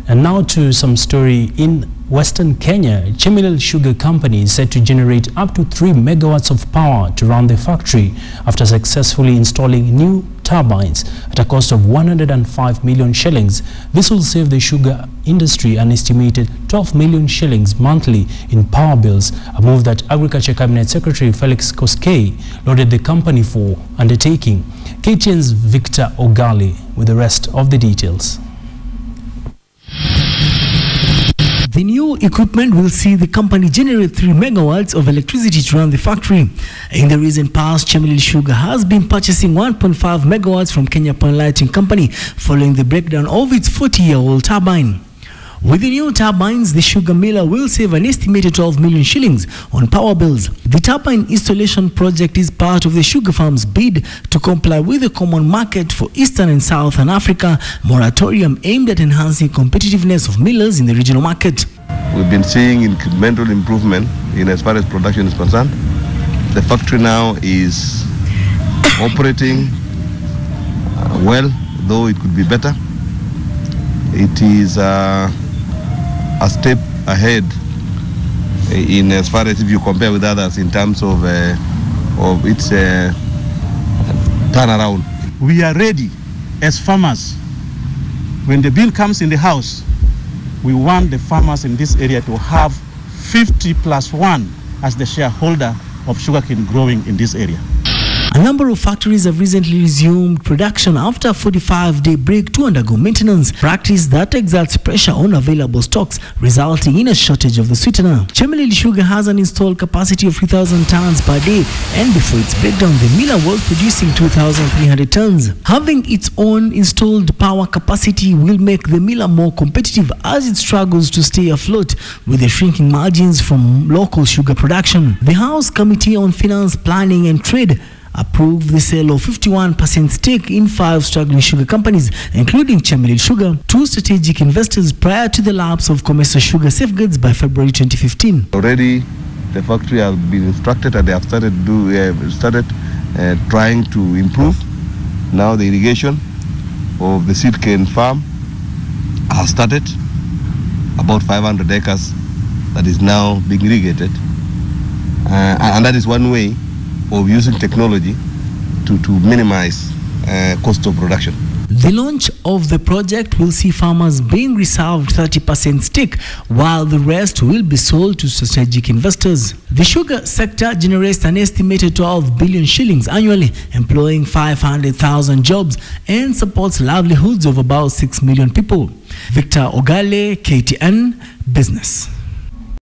And now to some story in Western Kenya. Chemelil Sugar Company is set to generate up to 3 megawatts of power to run the factory after successfully installing new turbines at a cost of 105 million shillings. This will save the sugar industry an estimated 12 million shillings monthly in power bills, a move that Agriculture Cabinet Secretary Felix Koskei lauded the company for undertaking. KTN's Victor Ogali with the rest of the details. The new equipment will see the company generate 3 megawatts of electricity to run the factory. In the recent past, Chemelil Sugar has been purchasing 1.5 megawatts from Kenya Point Lighting Company following the breakdown of its 40-year-old turbine. With the new turbines, the sugar miller will save an estimated 12 million shillings on power bills. The turbine installation project is part of the sugar farm's bid to comply with the Common Market for Eastern and Southern Africa moratorium aimed at enhancing competitiveness of millers in the regional market. We've been seeing incremental improvement in as far as production is concerned. The factory now is operating well, though it could be better. It is a step ahead in as far as if you compare with others in terms of its turnaround. We are ready as farmers. When the bill comes in the house, we want the farmers in this area to have 50+1 as the shareholder of sugarcane growing in this area. A number of factories have recently resumed production after a 45-day break to undergo maintenance, practice that exerts pressure on available stocks, resulting in a shortage of the sweetener. Chemelil Sugar has an installed capacity of 3,000 tons per day, and before its breakdown, the miller was producing 2,300 tons. Having its own installed power capacity will make the miller more competitive as it struggles to stay afloat with the shrinking margins from local sugar production. The House Committee on Finance, Planning and Trade approved the sale of 51% stake in 5 struggling sugar companies, including Chemelil Sugar, to strategic investors prior to the lapse of commercial sugar safeguards by February 2015. Already, the factory has been instructed and they have started trying to improve. Now the irrigation of the seed cane farm has started, about 500 acres that is now being irrigated, and that is one way of using technology to minimize cost of production. The launch of the project will see farmers being reserved 30% stake, while the rest will be sold to strategic investors. The sugar sector generates an estimated 12 billion shillings annually, employing 500,000 jobs, and supports livelihoods of about 6 million people. Victor Ogale, KTN Business.